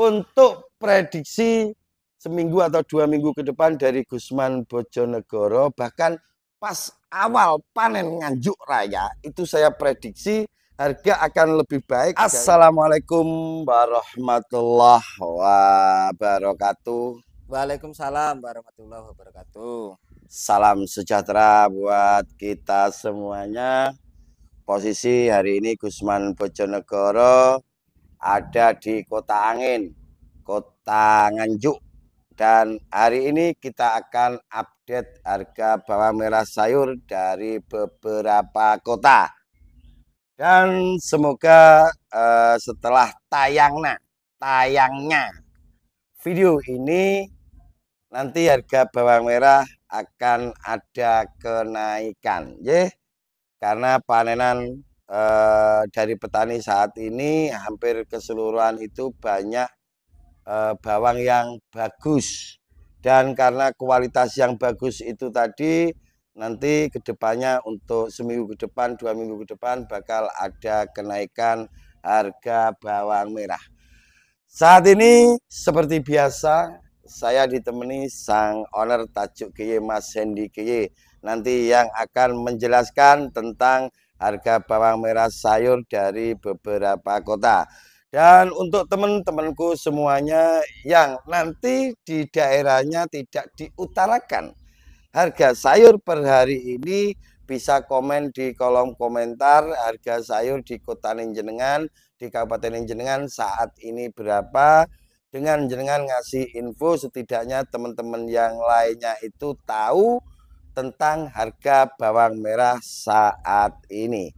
Untuk prediksi seminggu atau 2 minggu ke depan dari Gusman Bojonegoro, bahkan pas awal panen Nganjuk Raya, itu saya prediksi harga akan lebih baik. Assalamualaikum warahmatullahi wabarakatuh. Waalaikumsalam warahmatullahi wabarakatuh. Salam sejahtera buat kita semuanya. Posisi hari ini Gusman Bojonegoro ada di Kota Angin, Kota Nganjuk. Dan hari ini kita akan update harga bawang merah sayur dari beberapa kota. Dan semoga setelah tayangnya video ini, nanti harga bawang merah akan ada kenaikan. Karena panenan dari petani saat ini hampir keseluruhan itu banyak bawang yang bagus, dan karena kualitas yang bagus itu tadi, nanti kedepannya untuk seminggu ke depan, 2 minggu ke depan bakal ada kenaikan harga bawang merah. Saat ini seperti biasa saya ditemani sang owner Tajuk GY, Mas Hendy GY, nanti yang akan menjelaskan tentang harga bawang merah sayur dari beberapa kota. Dan untuk teman-temanku semuanya yang nanti di daerahnya tidak diutarakan harga sayur per hari ini, bisa komen di kolom komentar harga sayur di kota jenengan, di kabupaten jenengan saat ini berapa. Dengan jenengan ngasih info, setidaknya teman-teman yang lainnya itu tahu tentang harga bawang merah saat ini.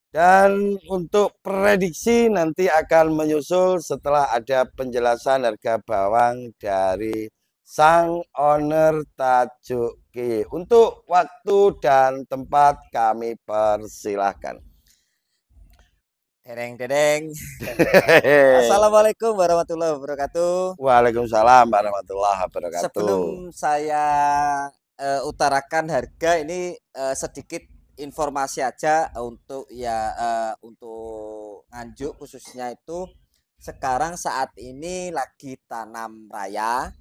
Dan untuk prediksi nanti akan menyusul setelah ada penjelasan harga bawang dari sang owner Tajuk GY. Untuk waktu dan tempat kami persilahkan. Dereng. Assalamualaikum warahmatullahi wabarakatuh. Waalaikumsalam warahmatullahi wabarakatuh. Sebelum saya utarakan harga ini, sedikit informasi aja untuk untuk Nganjuk khususnya itu sekarang saat ini lagi tanam raya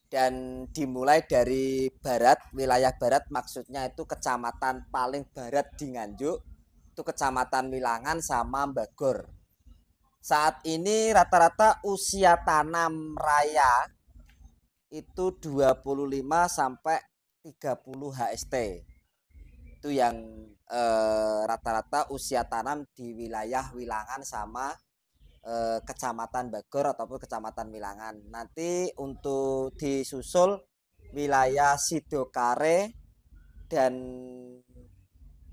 dan dimulai dari barat, wilayah barat, maksudnya itu kecamatan paling barat di Nganjuk itu kecamatan Wilangan sama Bagor. Saat ini rata-rata usia tanam raya itu 25 sampai 30 HST. Itu yang rata-rata usia tanam di wilayah Wilangan sama kecamatan Bagor ataupun kecamatan Wilangan. Nanti untuk disusul wilayah Sidokare dan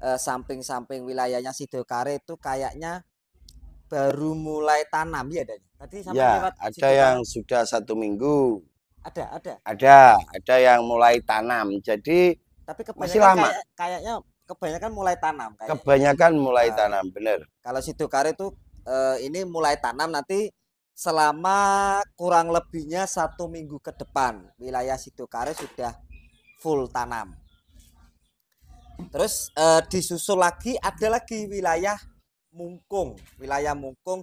samping-samping wilayahnya Sidokare itu kayaknya baru mulai tanam ya, tadi sama ya, lewat ada Sidokare. yang sudah 1 minggu. Ada yang mulai tanam. Jadi tapi masih lama. Kayaknya kebanyakan mulai tanam. Kebanyakan mulai tanam, bener. Kalau Sidokare itu ini mulai tanam nanti selama kurang lebihnya 1 minggu ke depan wilayah Sidokare sudah full tanam. Terus disusul lagi ada lagi wilayah Mungkung,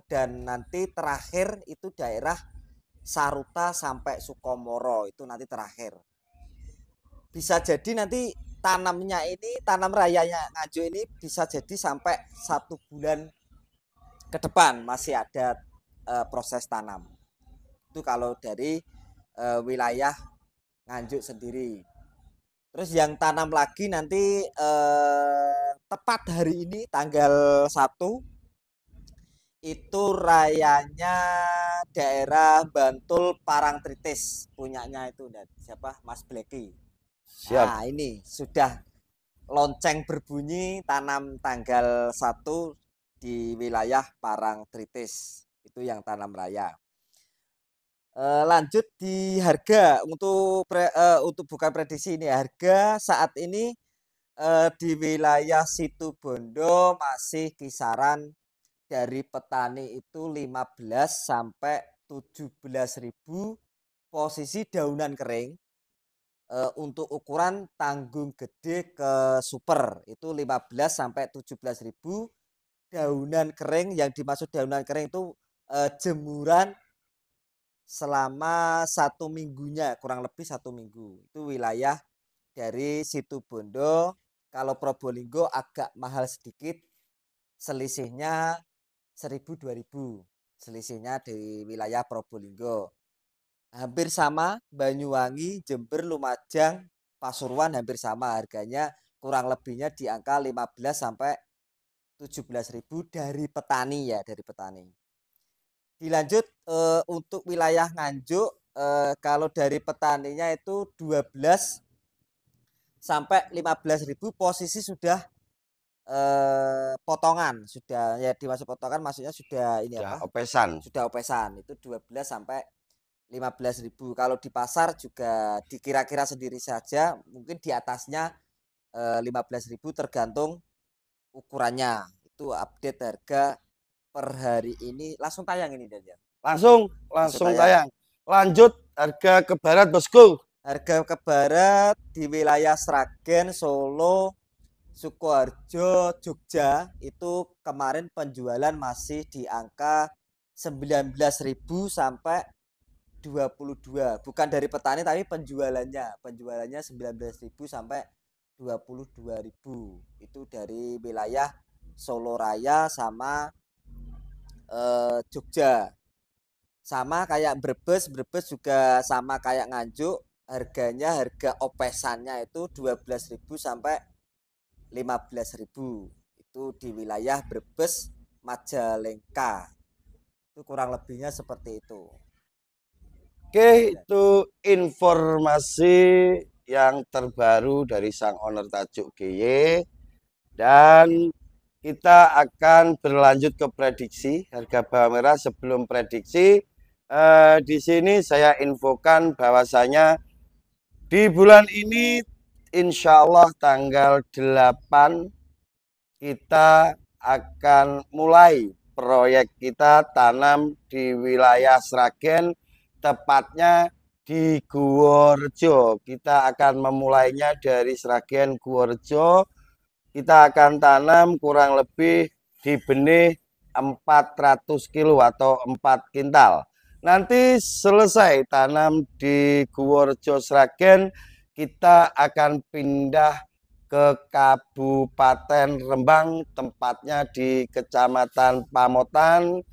dan nanti terakhir itu daerah Saruta sampai Sukomoro, itu nanti terakhir. Bisa jadi nanti tanam rayanya Nganjuk ini bisa jadi sampai 1 bulan ke depan masih ada proses tanam. Itu kalau dari wilayah Nganjuk sendiri. Terus yang tanam lagi nanti tepat hari ini tanggal 1 itu rayanya daerah Bantul Parangtritis, punyanya itu siapa, Mas Bleki. Siap. Nah ini sudah lonceng berbunyi tanam tanggal 1 di wilayah Parangtritis, itu yang tanam raya. Lanjut di harga untuk bukan prediksi ini, harga saat ini di wilayah Situbondo masih kisaran dari petani itu 15 sampai 17.000 posisi daunan kering. Untuk ukuran tanggung gede ke super itu 15 sampai 17.000 daunan kering. Yang dimaksud daunan kering itu jemuran selama 1 minggunya, kurang lebih 1 minggu. Itu wilayah dari Situ Bondo. Kalau Probolinggo agak mahal sedikit, selisihnya 1.000 2.000 selisihnya di wilayah Probolinggo. Hampir sama Banyuwangi, Jember, Lumajang, Pasuruan hampir sama harganya, kurang lebihnya di angka 15 sampai 17.000 dari petani ya, dari petani. Dilanjut untuk wilayah Nganjuk, kalau dari petaninya itu 12 sampai 15.000, posisi sudah potongan, sudah ya dimaksud potongan maksudnya sudah ini Udah apa? opesan. Sudah opesan. Itu 12 sampai 15.000. Kalau di pasar juga dikira-kira sendiri saja, mungkin di atasnya 15.000 tergantung ukurannya. Itu update harga per hari ini, langsung tayang ini Dan ya. Langsung tayang. Lanjut harga ke barat bosku. Harga ke barat di wilayah Sragen, Solo, Sukoharjo, Jogja itu kemarin penjualan masih di angka 19.000 sampai 22. Bukan dari petani tapi penjualannya. Penjualannya 19.000 sampai 22.000. Itu dari wilayah Solo Raya sama Jogja. Sama kayak Brebes, Brebes juga sama kayak Nganjuk, harganya harga opesannya itu 12.000 sampai 15.000. Itu di wilayah Brebes, Majalengka. Itu kurang lebihnya seperti itu. Oke, itu informasi yang terbaru dari sang owner Tajuk GY. Dan kita akan berlanjut ke prediksi harga bawang merah. Sebelum prediksi, di sini saya infokan bahwasanya di bulan ini insya Allah tanggal 8 kita akan mulai proyek kita tanam di wilayah Sragen, tepatnya di Guworejo. Kita akan memulainya dari Sragen Guworejo. Kita akan tanam kurang lebih di benih 400 kilo atau 4 kintal. Nanti selesai tanam di Guworejo Sragen, kita akan pindah ke Kabupaten Rembang, tempatnya di Kecamatan Pamotan.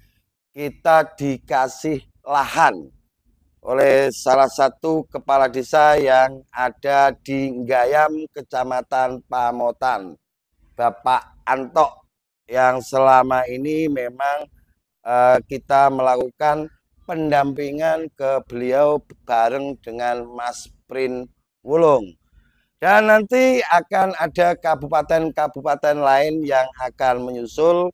Kita dikasih lahan oleh salah satu kepala desa yang ada di Gayam, Kecamatan Pamotan, Bapak Antok, yang selama ini memang kita melakukan pendampingan ke beliau bareng dengan Mas Prin Wulung. Dan nanti akan ada kabupaten-kabupaten lain yang akan menyusul,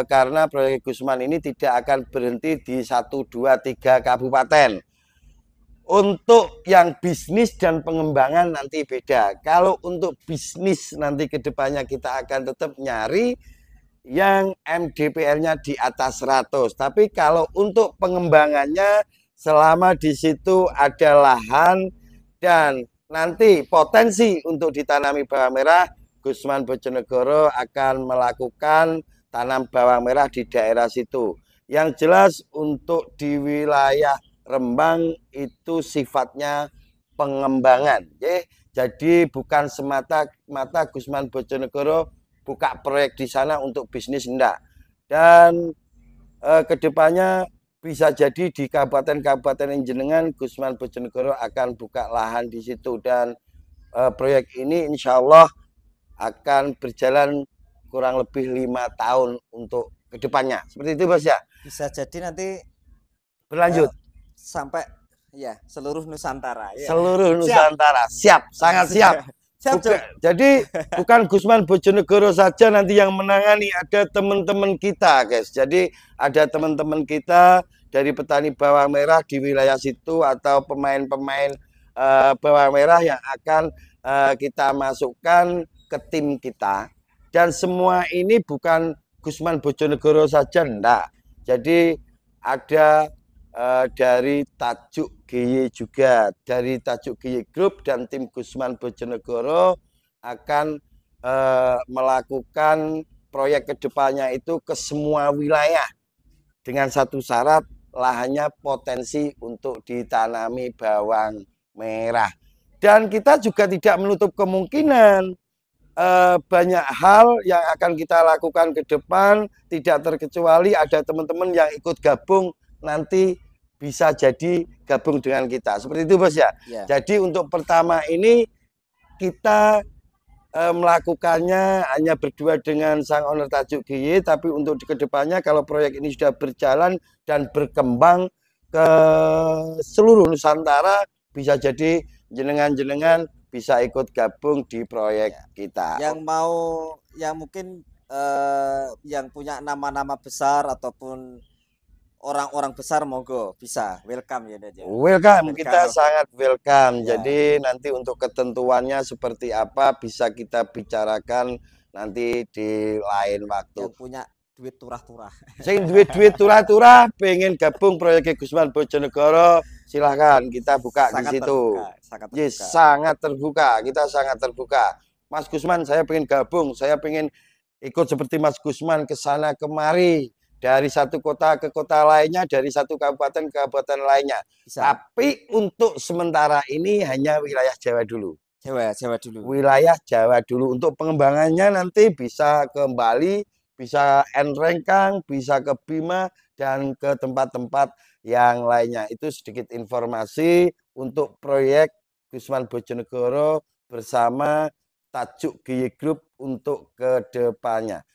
karena proyek Gusman ini tidak akan berhenti di 1, 2, 3 kabupaten. Untuk yang bisnis dan pengembangan nanti beda. Kalau untuk bisnis nanti kedepannya kita akan tetap nyari yang MDPL-nya di atas 100. Tapi kalau untuk pengembangannya, selama di situ ada lahan dan nanti potensi untuk ditanami bawang merah, Gusman Bojonegoro akan melakukan tanam bawang merah di daerah situ. Yang jelas untuk di wilayah Rembang itu sifatnya pengembangan. Jadi bukan semata-mata Gusman Bojonegoro buka proyek di sana untuk bisnis, enggak. Dan kedepannya bisa jadi di kabupaten-kabupaten jenengan Gusman Bojonegoro akan buka lahan di situ. Dan proyek ini insya Allah akan berjalan kurang lebih 5 tahun untuk kedepannya. Seperti itu Bos ya. Bisa jadi nanti Berlanjut. Sampai ya seluruh Nusantara. Ya. Seluruh Nusantara. Siap, sangat siap. Jadi bukan Gusman Bojonegoro saja nanti yang menangani, ada teman-teman kita guys. Jadi ada teman-teman kita dari petani bawang merah di wilayah situ atau pemain-pemain bawang merah yang akan kita masukkan ke tim kita. Dan semua ini bukan Gusman Bojonegoro saja, enggak. Jadi ada dari Tajuk GY juga, dari Tajuk GY Group dan tim Gusman Bojonegoro akan melakukan proyek kedepannya itu ke semua wilayah. dengan satu syarat, lahannya potensi untuk ditanami bawang merah. Dan kita juga tidak menutup kemungkinan banyak hal yang akan kita lakukan ke depan, tidak terkecuali ada teman-teman yang ikut gabung nanti bisa jadi gabung dengan kita. Seperti itu Bos ya. Ya. Jadi untuk pertama ini kita melakukannya hanya berdua dengan sang owner Tajuk GY, tapi untuk di kedepannya kalau proyek ini sudah berjalan dan berkembang ke seluruh Nusantara, bisa jadi jenengan-jenengan bisa ikut gabung di proyek kita. Yang mau, yang mungkin yang punya nama-nama besar ataupun orang-orang besar, monggo bisa welcome ya Dad ya. Welcome, kita sangat welcome. Ya. Jadi nanti untuk ketentuannya seperti apa bisa kita bicarakan nanti di lain waktu. Yang punya duit turah-turah. Sing duit turah-turah pengen gabung proyek Gusman Bojonegoro, silahkan kita buka Sangat di situ. sangat terbuka. Yes, sangat terbuka, kita sangat terbuka. Mas Gusman, saya pengen gabung, saya pengen ikut seperti Mas Gusman ke sana kemari. Dari satu kota ke kota lainnya, dari satu kabupaten ke kabupaten lainnya. Bisa. Tapi untuk sementara ini hanya wilayah Jawa dulu. Jawa dulu. Wilayah Jawa dulu. Untuk pengembangannya nanti bisa ke Bali, bisa Enrengkang, bisa ke Bima, dan ke tempat-tempat yang lainnya. Itu sedikit informasi untuk proyek Gusman Bojonegoro bersama Tajuk GY Group untuk kedepannya.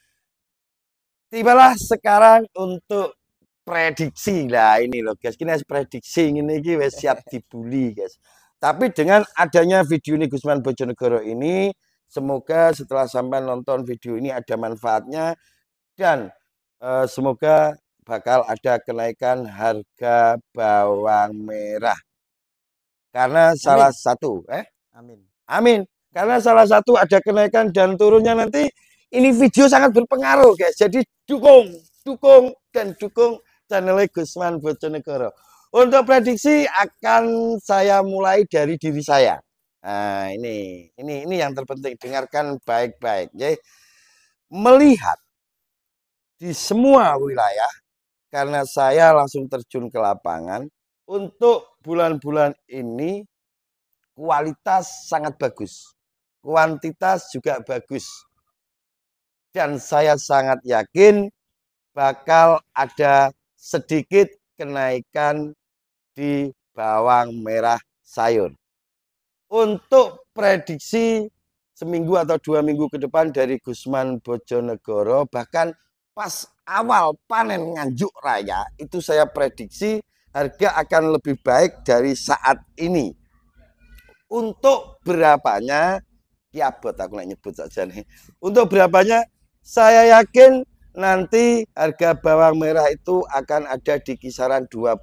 Tibalah sekarang untuk prediksi lah ini loh guys. Ini prediksi ini wes siap dibully guys. Tapi dengan adanya video ini Gusman Bojonegoro ini, semoga setelah sampai nonton video ini ada manfaatnya dan semoga bakal ada kenaikan harga bawang merah. Karena Amin. salah satu, Amin. Amin. Karena salah satu ada kenaikan dan turunnya nanti. Ini video sangat berpengaruh guys. Jadi dukung channel Gusman Bojonegoro. Untuk prediksi akan saya mulai dari diri saya. Nah, ini yang terpenting, dengarkan baik-baik ya. Melihat di semua wilayah karena saya langsung terjun ke lapangan, untuk bulan-bulan ini kualitas sangat bagus. Kuantitas juga bagus. Dan saya sangat yakin bakal ada sedikit kenaikan di bawang merah sayur. Untuk prediksi seminggu atau 2 minggu ke depan dari Gusman Bojonegoro, bahkan pas awal panen Nganjuk Raya, itu saya prediksi harga akan lebih baik dari saat ini. Untuk berapanya, ya buat aku nyebut saja nih. Untuk berapanya, saya yakin nanti harga bawang merah itu akan ada di kisaran 20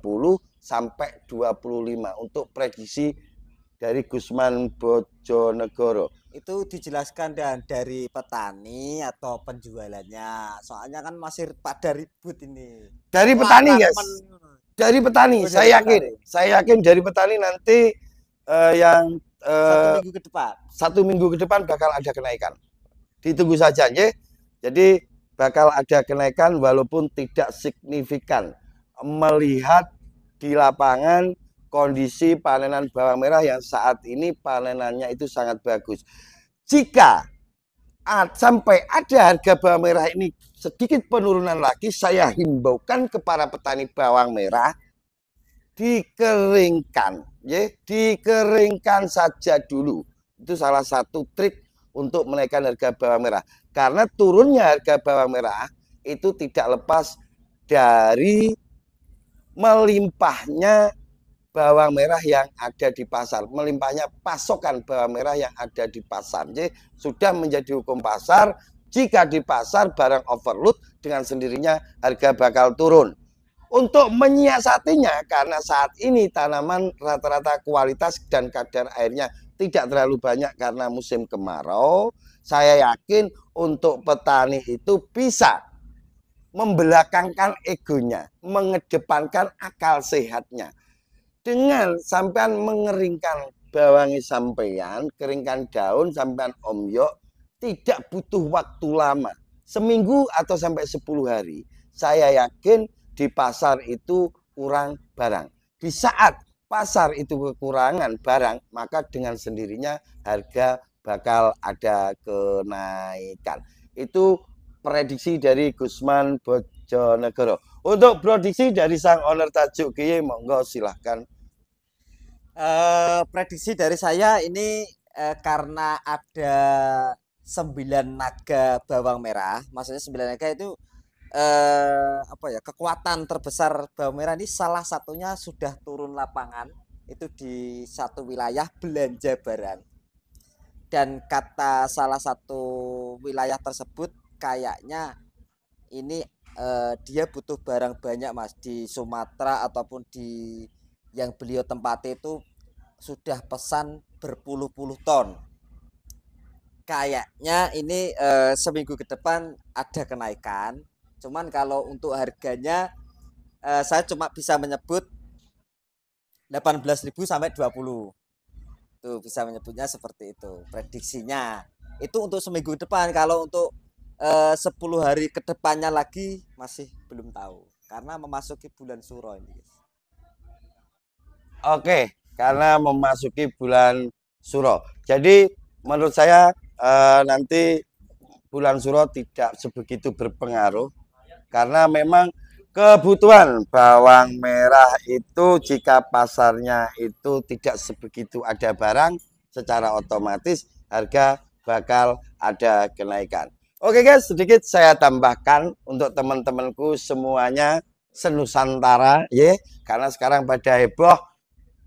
sampai 25 untuk prediksi dari Gusman Bojonegoro. Itu dijelaskan dan dari petani atau penjualannya. Soalnya kan masih pada ribut ini. Dari petani guys. Dari petani, saya yakin dari petani nanti yang 1 minggu ke depan. 1 minggu ke depan bakal ada kenaikan. Ditunggu saja ya. Jadi bakal ada kenaikan walaupun tidak signifikan. Melihat di lapangan kondisi panenan bawang merah yang saat ini panenannya itu sangat bagus. Jika sampai ada harga bawang merah ini sedikit penurunan lagi, saya himbaukan kepada petani bawang merah dikeringkan, ya, dikeringkan saja dulu. Itu salah satu trik untuk menaikkan harga bawang merah. Karena turunnya harga bawang merah itu tidak lepas dari melimpahnya bawang merah yang ada di pasar, melimpahnya pasokan bawang merah yang ada di pasar. Jadi sudah menjadi hukum pasar, jika di pasar barang overload, dengan sendirinya harga bakal turun. Untuk menyiasatinya, karena saat ini tanaman rata-rata kualitas dan kadar airnya tidak terlalu banyak karena musim kemarau, saya yakin untuk petani itu bisa membelakangkan egonya, mengedepankan akal sehatnya. Dengan sampean mengeringkan bawangi sampean, keringkan daun sampean omyok, tidak butuh waktu lama. Seminggu atau sampai 10 hari. Saya yakin di pasar itu kurang barang. Di saat pasar itu kekurangan barang, maka dengan sendirinya harga bakal ada kenaikan. Itu prediksi dari Gusman Bojonegoro. Untuk prediksi dari sang owner Tajuk Kiye, monggo silahkan. Prediksi dari saya ini karena ada 9 naga bawang merah, maksudnya 9 naga itu apa ya, kekuatan terbesar bawang merah ini salah satunya sudah turun lapangan itu di satu wilayah belanja barang, dan kata salah satu wilayah tersebut kayaknya ini dia butuh barang banyak Mas di Sumatera ataupun di yang beliau tempati itu sudah pesan berpuluh-puluh ton. Kayaknya ini seminggu ke depan ada kenaikan. Cuman kalau untuk harganya saya cuma bisa menyebut 18.000 sampai 20. Tuh bisa menyebutnya seperti itu. Prediksinya. Itu untuk seminggu ke depan. Kalau untuk 10 hari ke depannya lagi masih belum tahu karena memasuki bulan Suro ini, guys. Oke, karena memasuki bulan Suro. Jadi menurut saya nanti bulan Suro tidak sebegitu berpengaruh karena memang kebutuhan bawang merah itu jika pasarnya itu tidak sebegitu ada barang, secara otomatis harga bakal ada kenaikan. Oke guys, sedikit saya tambahkan untuk teman-temanku semuanya senusantara, ya, karena sekarang pada heboh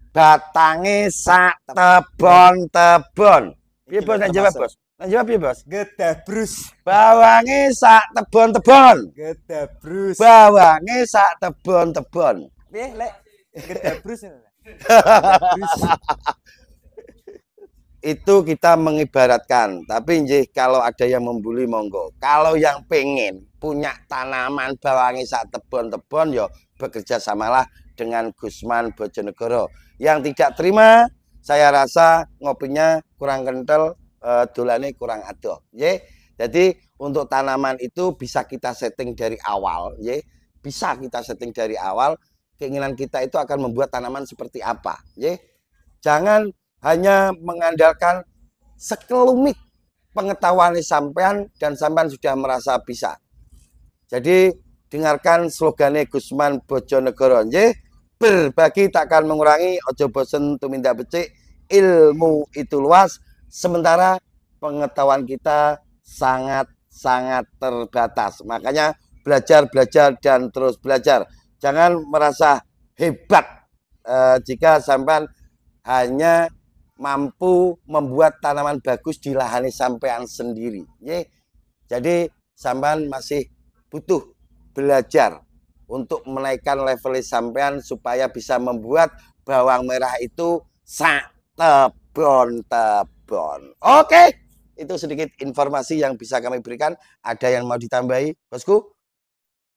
batange sak tebon-tebon. Piye bos nek jawab bos? Nek jawab piye bos? Gedabrus. Bawange sak tebon-tebon. Gedabrus. Bawange sak tebon-tebon. Piye lek gedabrus? Gedabrus. Itu kita mengibaratkan, tapi nggih kalau ada yang membuli monggo. Kalau yang pengen punya tanaman bawange sak tebon-tebon ya bekerja samalah dengan Gusman Bojonegoro. Yang tidak terima, saya rasa ngopinya kurang kental, dolane kurang adoh, nggih. Jadi untuk tanaman itu bisa kita setting dari awal, nggih. Bisa kita setting dari awal, keinginan kita itu akan membuat tanaman seperti apa, nggih. Jangan hanya mengandalkan sekelumit pengetahuan sampean dan sampean sudah merasa bisa. Jadi dengarkan slogannya Gusman Bojonegoro, nggih. Berbagi takkan mengurangi, ojo bosen tumindak becik, ilmu itu luas, sementara pengetahuan kita sangat-sangat terbatas. Makanya belajar, dan terus belajar. Jangan merasa hebat jika sampean hanya mampu membuat tanaman bagus di lahan sampean sendiri. Jadi sampean masih butuh belajar untuk menaikkan level sampean supaya bisa membuat bawang merah itu sak tebon-tebon. Oke, itu sedikit informasi yang bisa kami berikan. Ada yang mau ditambahi, bosku?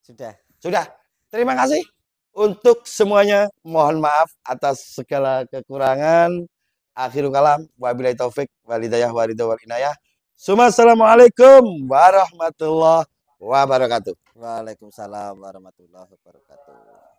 Sudah. Sudah. Terima kasih untuk semuanya. Mohon maaf atas segala kekurangan. Akhirul kalam, wabillahi taufik walhidayah waridho walinayah. Assalamualaikum warahmatullahi wabarakatuh. Waalaikumsalam warahmatullahi wabarakatuh.